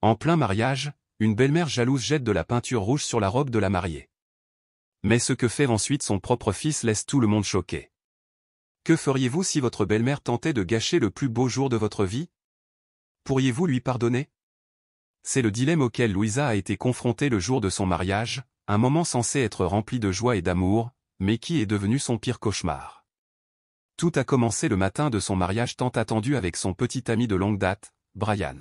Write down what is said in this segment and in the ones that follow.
En plein mariage, une belle-mère jalouse jette de la peinture rouge sur la robe de la mariée. Mais ce que fait ensuite son propre fils laisse tout le monde choqué. Que feriez-vous si votre belle-mère tentait de gâcher le plus beau jour de votre vie? Pourriez-vous lui pardonner? C'est le dilemme auquel Louisa a été confrontée le jour de son mariage, un moment censé être rempli de joie et d'amour, mais qui est devenu son pire cauchemar. Tout a commencé le matin de son mariage tant attendu avec son petit ami de longue date, Brian.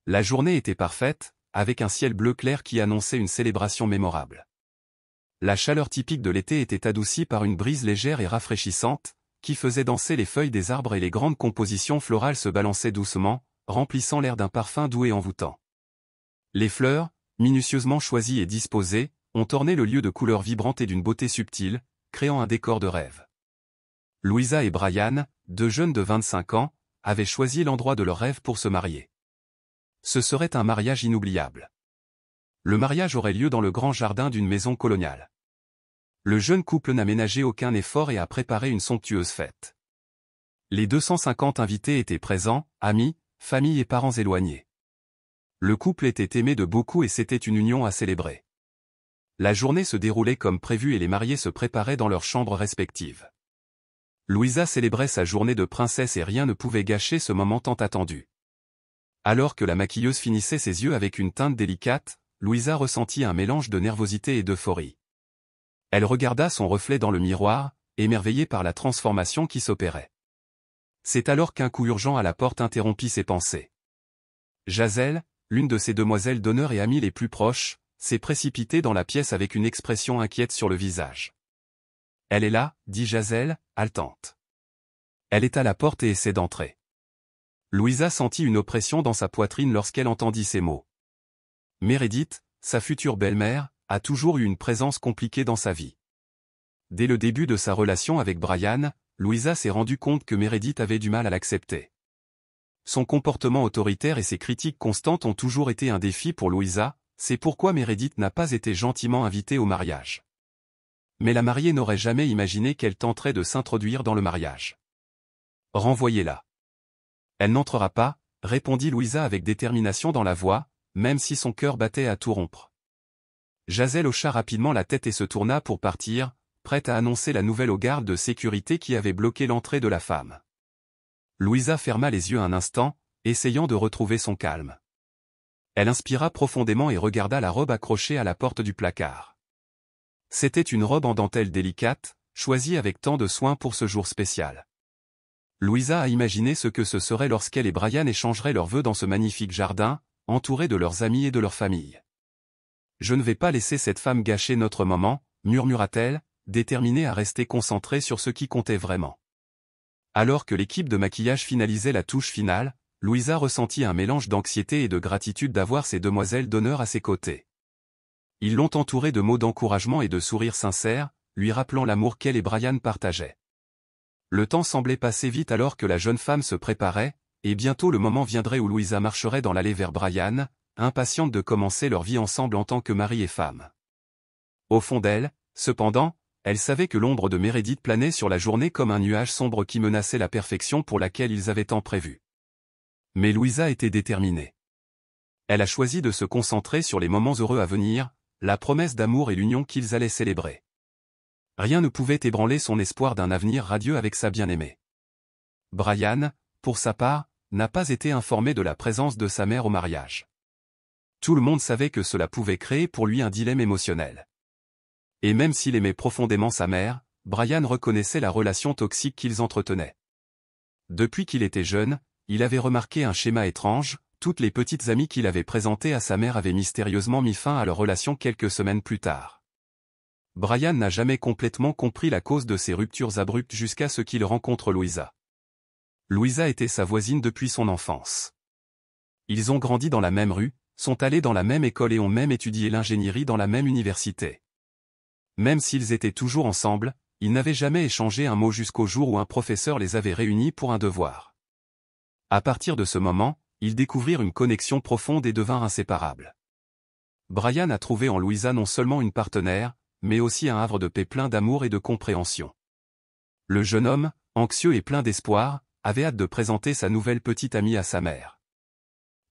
La journée était parfaite, avec un ciel bleu clair qui annonçait une célébration mémorable. La chaleur typique de l'été était adoucie par une brise légère et rafraîchissante, qui faisait danser les feuilles des arbres et les grandes compositions florales se balançaient doucement, remplissant l'air d'un parfum doux et envoûtant. Les fleurs, minutieusement choisies et disposées, ont orné le lieu de couleurs vibrantes et d'une beauté subtile, créant un décor de rêve. Louisa et Brian, deux jeunes de 25 ans, avaient choisi l'endroit de leur rêve pour se marier. Ce serait un mariage inoubliable. Le mariage aurait lieu dans le grand jardin d'une maison coloniale. Le jeune couple n'a ménagé aucun effort et a préparé une somptueuse fête. Les 250 invités étaient présents, amis, famille et parents éloignés. Le couple était aimé de beaucoup et c'était une union à célébrer. La journée se déroulait comme prévu et les mariés se préparaient dans leurs chambres respectives. Louisa célébrait sa journée de princesse et rien ne pouvait gâcher ce moment tant attendu. Alors que la maquilleuse finissait ses yeux avec une teinte délicate, Louisa ressentit un mélange de nervosité et d'euphorie. Elle regarda son reflet dans le miroir, émerveillée par la transformation qui s'opérait. C'est alors qu'un coup urgent à la porte interrompit ses pensées. Jaselle, l'une de ses demoiselles d'honneur et amie les plus proches, s'est précipitée dans la pièce avec une expression inquiète sur le visage. « Elle est là, » dit Jaselle, haletante. Elle est à la porte et essaie d'entrer. Louisa sentit une oppression dans sa poitrine lorsqu'elle entendit ces mots. Meredith, sa future belle-mère, a toujours eu une présence compliquée dans sa vie. Dès le début de sa relation avec Brian, Louisa s'est rendue compte que Meredith avait du mal à l'accepter. Son comportement autoritaire et ses critiques constantes ont toujours été un défi pour Louisa, c'est pourquoi Meredith n'a pas été gentiment invitée au mariage. Mais la mariée n'aurait jamais imaginé qu'elle tenterait de s'introduire dans le mariage. Renvoyez-la. Elle n'entrera pas, répondit Louisa avec détermination dans la voix, même si son cœur battait à tout rompre. Jaselle hocha rapidement la tête et se tourna pour partir, prête à annoncer la nouvelle aux gardes de sécurité qui avaient bloqué l'entrée de la femme. Louisa ferma les yeux un instant, essayant de retrouver son calme. Elle inspira profondément et regarda la robe accrochée à la porte du placard. C'était une robe en dentelle délicate, choisie avec tant de soin pour ce jour spécial. Louisa a imaginé ce que ce serait lorsqu'elle et Brian échangeraient leurs vœux dans ce magnifique jardin, entourés de leurs amis et de leur famille. « Je ne vais pas laisser cette femme gâcher notre moment », murmura-t-elle, déterminée à rester concentrée sur ce qui comptait vraiment. Alors que l'équipe de maquillage finalisait la touche finale, Louisa ressentit un mélange d'anxiété et de gratitude d'avoir ces demoiselles d'honneur à ses côtés. Ils l'ont entourée de mots d'encouragement et de sourires sincères, lui rappelant l'amour qu'elle et Brian partageaient. Le temps semblait passer vite alors que la jeune femme se préparait, et bientôt le moment viendrait où Louisa marcherait dans l'allée vers Brian, impatiente de commencer leur vie ensemble en tant que mari et femme. Au fond d'elle, cependant, elle savait que l'ombre de Meredith planait sur la journée comme un nuage sombre qui menaçait la perfection pour laquelle ils avaient tant prévu. Mais Louisa était déterminée. Elle a choisi de se concentrer sur les moments heureux à venir, la promesse d'amour et l'union qu'ils allaient célébrer. Rien ne pouvait ébranler son espoir d'un avenir radieux avec sa bien-aimée. Brian, pour sa part, n'a pas été informé de la présence de sa mère au mariage. Tout le monde savait que cela pouvait créer pour lui un dilemme émotionnel. Et même s'il aimait profondément sa mère, Brian reconnaissait la relation toxique qu'ils entretenaient. Depuis qu'il était jeune, il avait remarqué un schéma étrange, toutes les petites amies qu'il avait présentées à sa mère avaient mystérieusement mis fin à leur relation quelques semaines plus tard. Brian n'a jamais complètement compris la cause de ces ruptures abruptes jusqu'à ce qu'il rencontre Louisa. Louisa était sa voisine depuis son enfance. Ils ont grandi dans la même rue, sont allés dans la même école et ont même étudié l'ingénierie dans la même université. Même s'ils étaient toujours ensemble, ils n'avaient jamais échangé un mot jusqu'au jour où un professeur les avait réunis pour un devoir. À partir de ce moment, ils découvrirent une connexion profonde et devinrent inséparables. Brian a trouvé en Louisa non seulement une partenaire, mais aussi un havre de paix plein d'amour et de compréhension. Le jeune homme, anxieux et plein d'espoir, avait hâte de présenter sa nouvelle petite amie à sa mère.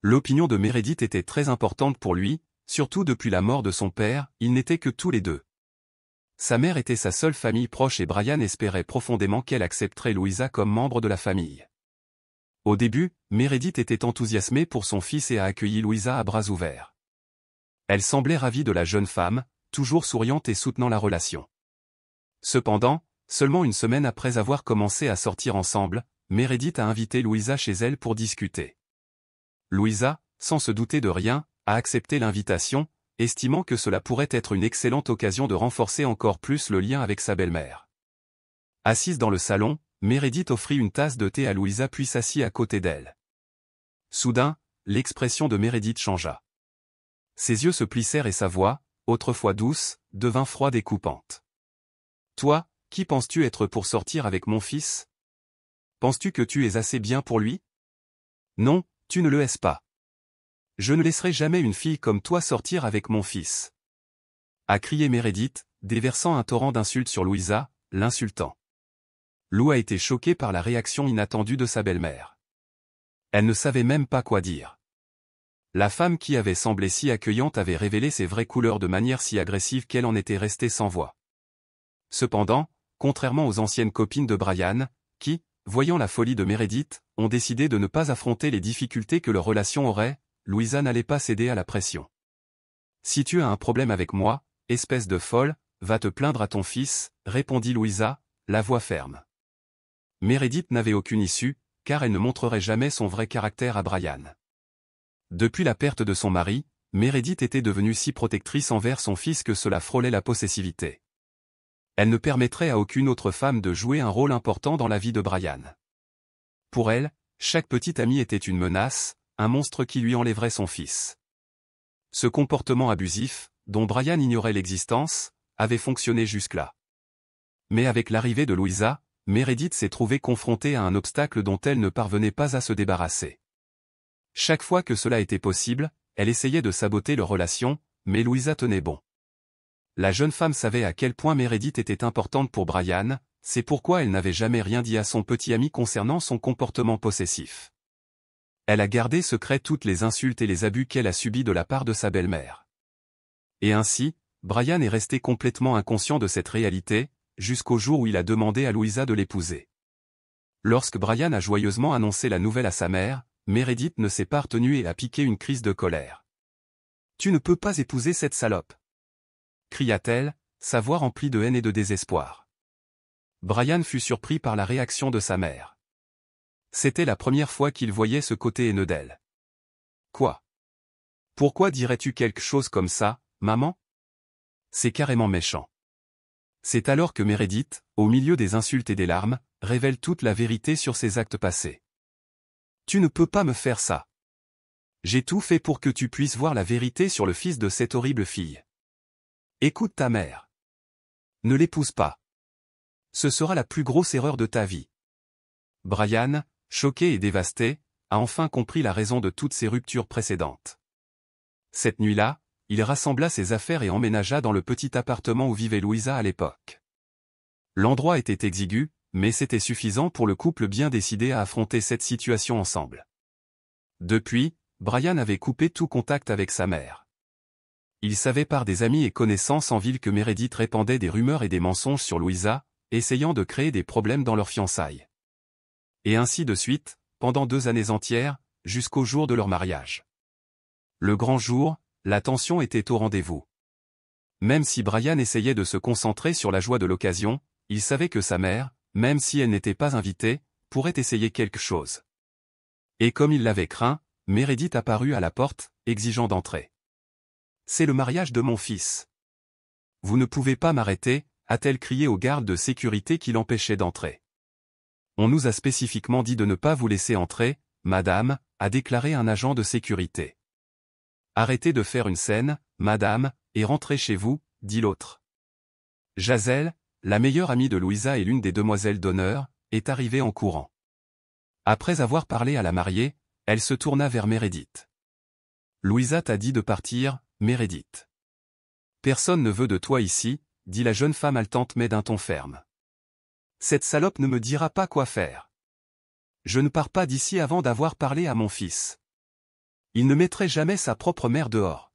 L'opinion de Meredith était très importante pour lui, surtout depuis la mort de son père, ils n'étaient que tous les deux. Sa mère était sa seule famille proche et Brian espérait profondément qu'elle accepterait Louisa comme membre de la famille. Au début, Meredith était enthousiasmée pour son fils et a accueilli Louisa à bras ouverts. Elle semblait ravie de la jeune femme, toujours souriante et soutenant la relation. Cependant, seulement une semaine après avoir commencé à sortir ensemble, Meredith a invité Louisa chez elle pour discuter. Louisa, sans se douter de rien, a accepté l'invitation, estimant que cela pourrait être une excellente occasion de renforcer encore plus le lien avec sa belle-mère. Assise dans le salon, Meredith offrit une tasse de thé à Louisa puis s'assit à côté d'elle. Soudain, l'expression de Meredith changea. Ses yeux se plissèrent et sa voix, autrefois douce, devint froide et coupante. « Toi, qui penses-tu être pour sortir avec mon fils? Penses-tu que tu es assez bien pour lui? Non, tu ne le es pas. Je ne laisserai jamais une fille comme toi sortir avec mon fils. » a crié Meredith, déversant un torrent d'insultes sur Louisa, l'insultant. Lou a été choquée par la réaction inattendue de sa belle-mère. Elle ne savait même pas quoi dire. La femme qui avait semblé si accueillante avait révélé ses vraies couleurs de manière si agressive qu'elle en était restée sans voix. Cependant, contrairement aux anciennes copines de Brian, qui, voyant la folie de Meredith, ont décidé de ne pas affronter les difficultés que leur relation aurait, Louisa n'allait pas céder à la pression. « Si tu as un problème avec moi, espèce de folle, va te plaindre à ton fils, répondit Louisa, la voix ferme. Meredith n'avait aucune issue, car elle ne montrerait jamais son vrai caractère à Brian. Depuis la perte de son mari, Meredith était devenue si protectrice envers son fils que cela frôlait la possessivité. Elle ne permettrait à aucune autre femme de jouer un rôle important dans la vie de Brian. Pour elle, chaque petite amie était une menace, un monstre qui lui enlèverait son fils. Ce comportement abusif, dont Brian ignorait l'existence, avait fonctionné jusque-là. Mais avec l'arrivée de Louisa, Meredith s'est trouvée confrontée à un obstacle dont elle ne parvenait pas à se débarrasser. Chaque fois que cela était possible, elle essayait de saboter leur relation, mais Louisa tenait bon. La jeune femme savait à quel point Meredith était importante pour Brian, c'est pourquoi elle n'avait jamais rien dit à son petit ami concernant son comportement possessif. Elle a gardé secret toutes les insultes et les abus qu'elle a subis de la part de sa belle-mère. Et ainsi, Brian est resté complètement inconscient de cette réalité, jusqu'au jour où il a demandé à Louisa de l'épouser. Lorsque Brian a joyeusement annoncé la nouvelle à sa mère, Meredith ne s'est pas retenue et a piqué une crise de colère. « Tu ne peux pas épouser cette salope !» cria-t-elle, sa voix remplie de haine et de désespoir. Brian fut surpris par la réaction de sa mère. C'était la première fois qu'il voyait ce côté haineux d'elle. « Quoi? Pourquoi dirais-tu quelque chose comme ça, maman? C'est carrément méchant. » C'est alors que Meredith, au milieu des insultes et des larmes, révèle toute la vérité sur ses actes passés. « Tu ne peux pas me faire ça. J'ai tout fait pour que tu puisses voir la vérité sur le fils de cette horrible fille. Écoute ta mère. Ne l'épouse pas. Ce sera la plus grosse erreur de ta vie. » Brian, choqué et dévasté, a enfin compris la raison de toutes ces ruptures précédentes. Cette nuit-là, il rassembla ses affaires et emménagea dans le petit appartement où vivait Louisa à l'époque. L'endroit était exigu, mais c'était suffisant pour le couple bien décidé à affronter cette situation ensemble. Depuis, Brian avait coupé tout contact avec sa mère. Il savait par des amis et connaissances en ville que Meredith répandait des rumeurs et des mensonges sur Louisa, essayant de créer des problèmes dans leurs fiançailles. Et ainsi de suite, pendant 2 années entières, jusqu'au jour de leur mariage. Le grand jour, la tension était au rendez-vous. Même si Brian essayait de se concentrer sur la joie de l'occasion, il savait que sa mère, même si elle n'était pas invitée, pourrait essayer quelque chose. Et comme il l'avait craint, Meredith apparut à la porte, exigeant d'entrer. « C'est le mariage de mon fils. Vous ne pouvez pas m'arrêter, » a-t-elle crié au garde de sécurité qui l'empêchait d'entrer. « On nous a spécifiquement dit de ne pas vous laisser entrer, madame, » a déclaré un agent de sécurité. « Arrêtez de faire une scène, madame, et rentrez chez vous, » dit l'autre. Jazel, la meilleure amie de Louisa et l'une des demoiselles d'honneur, est arrivée en courant. Après avoir parlé à la mariée, elle se tourna vers Meredith. « Louisa t'a dit de partir, Meredith. »« Personne ne veut de toi ici, » dit la jeune femme haletante mais d'un ton ferme. « Cette salope ne me dira pas quoi faire. Je ne pars pas d'ici avant d'avoir parlé à mon fils. Il ne mettrait jamais sa propre mère dehors.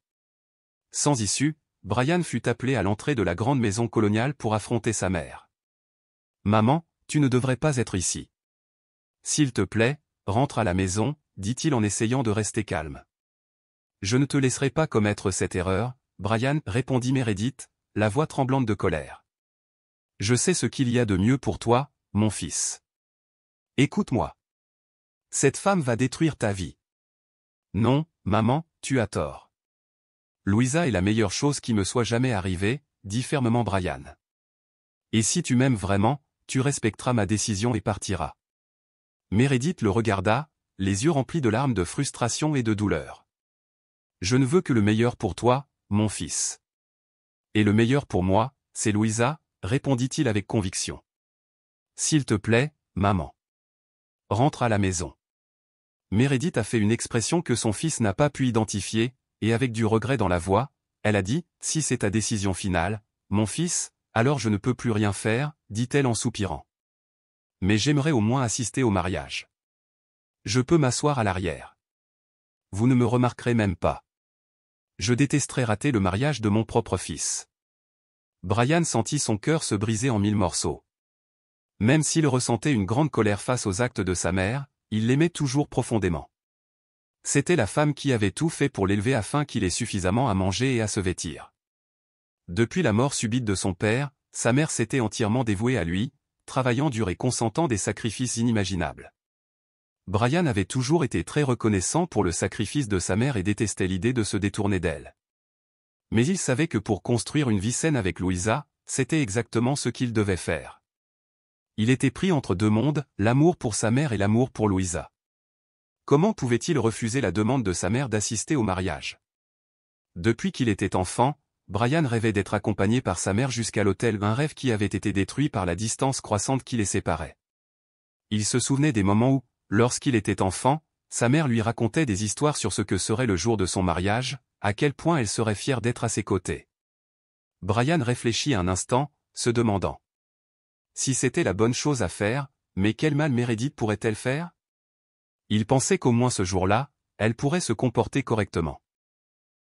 Sans issue, Brian fut appelé à l'entrée de la grande maison coloniale pour affronter sa mère. « Maman, tu ne devrais pas être ici. S'il te plaît, rentre à la maison, dit-il en essayant de rester calme. Je ne te laisserai pas commettre cette erreur, Brian, répondit Meredith, la voix tremblante de colère. Je sais ce qu'il y a de mieux pour toi, mon fils. Écoute-moi. Cette femme va détruire ta vie. Non, maman, tu as tort. Louisa est la meilleure chose qui me soit jamais arrivée, dit fermement Brian. Et si tu m'aimes vraiment, tu respecteras ma décision et partiras. Meredith le regarda, les yeux remplis de larmes de frustration et de douleur. Je ne veux que le meilleur pour toi, mon fils. Et le meilleur pour moi, c'est Louisa, répondit-il avec conviction. S'il te plaît, maman. Rentre à la maison. Meredith a fait une expression que son fils n'a pas pu identifier, et avec du regret dans la voix, elle a dit, si c'est ta décision finale, mon fils, alors je ne peux plus rien faire, dit-elle en soupirant. Mais j'aimerais au moins assister au mariage. Je peux m'asseoir à l'arrière. Vous ne me remarquerez même pas. Je détesterais rater le mariage de mon propre fils. Brian sentit son cœur se briser en 1000 morceaux. Même s'il ressentait une grande colère face aux actes de sa mère, il l'aimait toujours profondément. C'était la femme qui avait tout fait pour l'élever afin qu'il ait suffisamment à manger et à se vêtir. Depuis la mort subite de son père, sa mère s'était entièrement dévouée à lui, travaillant dur et consentant des sacrifices inimaginables. Brian avait toujours été très reconnaissant pour le sacrifice de sa mère et détestait l'idée de se détourner d'elle. Mais il savait que pour construire une vie saine avec Louisa, c'était exactement ce qu'il devait faire. Il était pris entre deux mondes, l'amour pour sa mère et l'amour pour Louisa. Comment pouvait-il refuser la demande de sa mère d'assister au mariage? Depuis qu'il était enfant, Brian rêvait d'être accompagné par sa mère jusqu'à l'autel, un rêve qui avait été détruit par la distance croissante qui les séparait. Il se souvenait des moments où, lorsqu'il était enfant, sa mère lui racontait des histoires sur ce que serait le jour de son mariage, à quel point elle serait fière d'être à ses côtés. Brian réfléchit un instant, se demandant. Si c'était la bonne chose à faire, mais quel mal Meredith pourrait-elle faire? Il pensait qu'au moins ce jour-là, elle pourrait se comporter correctement.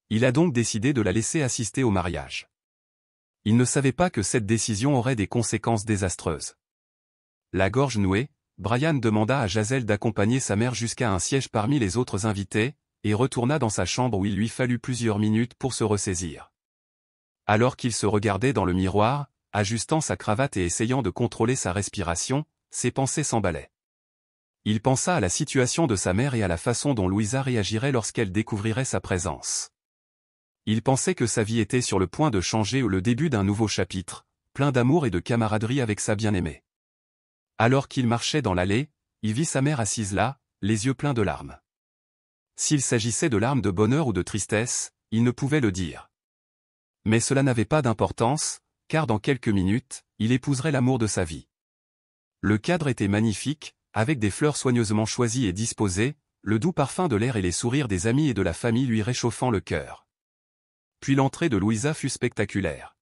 Il a donc décidé de la laisser assister au mariage. Il ne savait pas que cette décision aurait des conséquences désastreuses. La gorge nouée, Brian demanda à Jazel d'accompagner sa mère jusqu'à un siège parmi les autres invités, et retourna dans sa chambre où il lui fallut plusieurs minutes pour se ressaisir. Alors qu'il se regardait dans le miroir, ajustant sa cravate et essayant de contrôler sa respiration, ses pensées s'emballaient. Il pensa à la situation de sa mère et à la façon dont Louisa réagirait lorsqu'elle découvrirait sa présence. Il pensait que sa vie était sur le point de changer ou le début d'un nouveau chapitre, plein d'amour et de camaraderie avec sa bien-aimée. Alors qu'il marchait dans l'allée, il vit sa mère assise là, les yeux pleins de larmes. S'il s'agissait de larmes de bonheur ou de tristesse, il ne pouvait le dire. Mais cela n'avait pas d'importance, car dans quelques minutes, il épouserait l'amour de sa vie. Le cadre était magnifique, avec des fleurs soigneusement choisies et disposées, le doux parfum de l'air et les sourires des amis et de la famille lui réchauffant le cœur. Puis l'entrée de Louisa fut spectaculaire.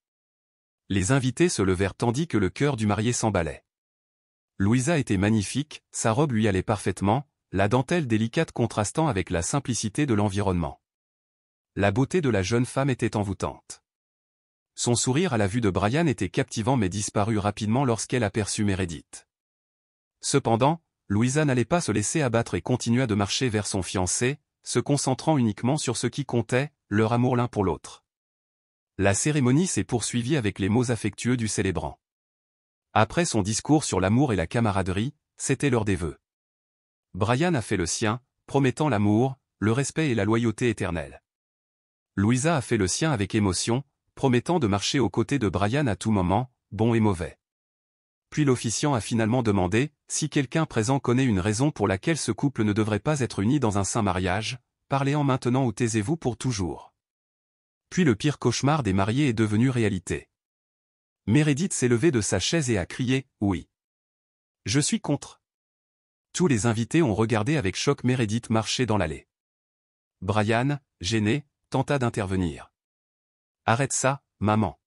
Les invités se levèrent tandis que le cœur du marié s'emballait. Louisa était magnifique, sa robe lui allait parfaitement, la dentelle délicate contrastant avec la simplicité de l'environnement. La beauté de la jeune femme était envoûtante. Son sourire à la vue de Brian était captivant mais disparut rapidement lorsqu'elle aperçut Meredith. Cependant, Louisa n'allait pas se laisser abattre et continua de marcher vers son fiancé, se concentrant uniquement sur ce qui comptait, leur amour l'un pour l'autre. La cérémonie s'est poursuivie avec les mots affectueux du célébrant. Après son discours sur l'amour et la camaraderie, c'était l'heure des vœux. Brian a fait le sien, promettant l'amour, le respect et la loyauté éternelle. Louisa a fait le sien avec émotion, promettant de marcher aux côtés de Brian à tout moment, bon et mauvais. Puis l'officiant a finalement demandé, si quelqu'un présent connaît une raison pour laquelle ce couple ne devrait pas être uni dans un saint mariage, parlez-en maintenant ou taisez-vous pour toujours. Puis le pire cauchemar des mariés est devenu réalité. Meredith s'est levée de sa chaise et a crié, oui. Je suis contre. Tous les invités ont regardé avec choc Meredith marcher dans l'allée. Brian, gêné, tenta d'intervenir. Arrête ça, maman.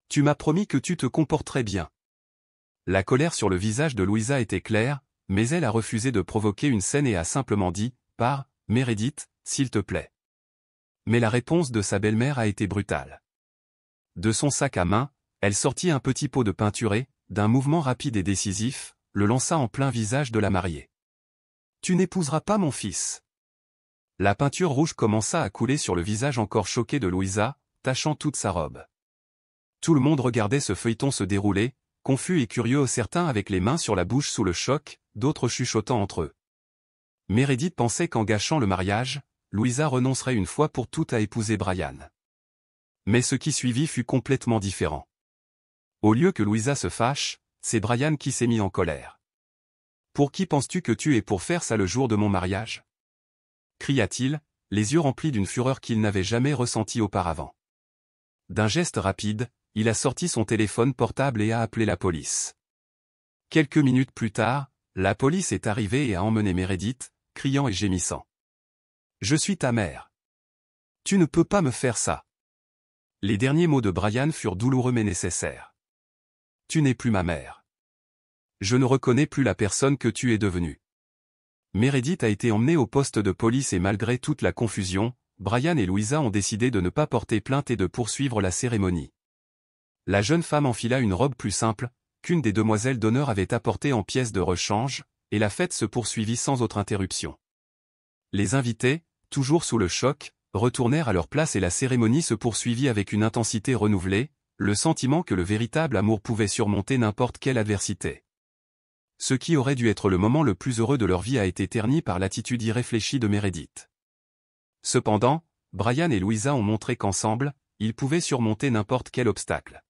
Tu m'as promis que tu te comporterais bien. La colère sur le visage de Louisa était claire, mais elle a refusé de provoquer une scène et a simplement dit, Meredith, s'il te plaît. Mais la réponse de sa belle-mère a été brutale. De son sac à main, elle sortit un petit pot de peinture et, d'un mouvement rapide et décisif, le lança en plein visage de la mariée. « Tu n'épouseras pas mon fils. » La peinture rouge commença à couler sur le visage encore choqué de Louisa, tachant toute sa robe. Tout le monde regardait ce feuilleton se dérouler, confus et curieux, certains avec les mains sur la bouche sous le choc, d'autres chuchotant entre eux. Meredith pensait qu'en gâchant le mariage, Louisa renoncerait une fois pour toutes à épouser Brian. Mais ce qui suivit fut complètement différent. Au lieu que Louisa se fâche, c'est Brian qui s'est mis en colère. « Pour qui penses-tu que tu es pour faire ça le jour de mon mariage ?» cria-t-il, les yeux remplis d'une fureur qu'il n'avait jamais ressentie auparavant. D'un geste rapide, il a sorti son téléphone portable et a appelé la police. Quelques minutes plus tard, la police est arrivée et a emmené Meredith, criant et gémissant. « Je suis ta mère. Tu ne peux pas me faire ça. » Les derniers mots de Brian furent douloureux mais nécessaires. « Tu n'es plus ma mère. Je ne reconnais plus la personne que tu es devenue. » Meredith a été emmenée au poste de police et malgré toute la confusion, Brian et Louisa ont décidé de ne pas porter plainte et de poursuivre la cérémonie. La jeune femme enfila une robe plus simple, qu'une des demoiselles d'honneur avait apportée en pièce de rechange, et la fête se poursuivit sans autre interruption. Les invités, toujours sous le choc, retournèrent à leur place et la cérémonie se poursuivit avec une intensité renouvelée, le sentiment que le véritable amour pouvait surmonter n'importe quelle adversité. Ce qui aurait dû être le moment le plus heureux de leur vie a été terni par l'attitude irréfléchie de Meredith. Cependant, Brian et Louisa ont montré qu'ensemble, ils pouvaient surmonter n'importe quel obstacle.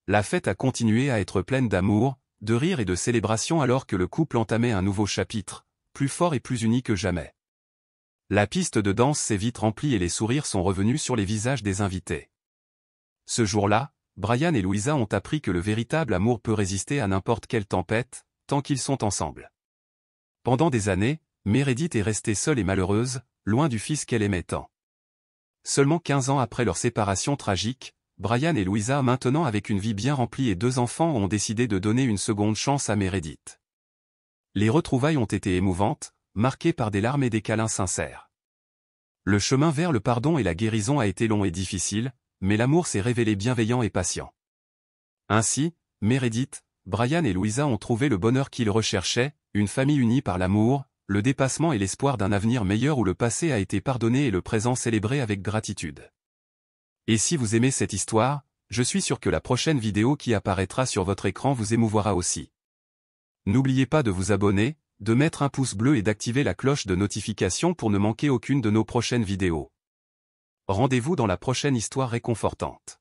La fête a continué à être pleine d'amour, de rire et de célébration alors que le couple entamait un nouveau chapitre, plus fort et plus uni que jamais. La piste de danse s'est vite remplie et les sourires sont revenus sur les visages des invités. Ce jour-là, Brian et Louisa ont appris que le véritable amour peut résister à n'importe quelle tempête, tant qu'ils sont ensemble. Pendant des années, Meredith est restée seule et malheureuse, loin du fils qu'elle aimait tant. Seulement 15 ans après leur séparation tragique, Brian et Louisa, maintenant avec une vie bien remplie et 2 enfants, ont décidé de donner une seconde chance à Meredith. Les retrouvailles ont été émouvantes, marquées par des larmes et des câlins sincères. Le chemin vers le pardon et la guérison a été long et difficile, mais l'amour s'est révélé bienveillant et patient. Ainsi, Meredith, Brian et Louisa ont trouvé le bonheur qu'ils recherchaient, une famille unie par l'amour, le dépassement et l'espoir d'un avenir meilleur où le passé a été pardonné et le présent célébré avec gratitude. Et si vous aimez cette histoire, je suis sûr que la prochaine vidéo qui apparaîtra sur votre écran vous émouvra aussi. N'oubliez pas de vous abonner, de mettre un pouce bleu et d'activer la cloche de notification pour ne manquer aucune de nos prochaines vidéos. Rendez-vous dans la prochaine histoire réconfortante.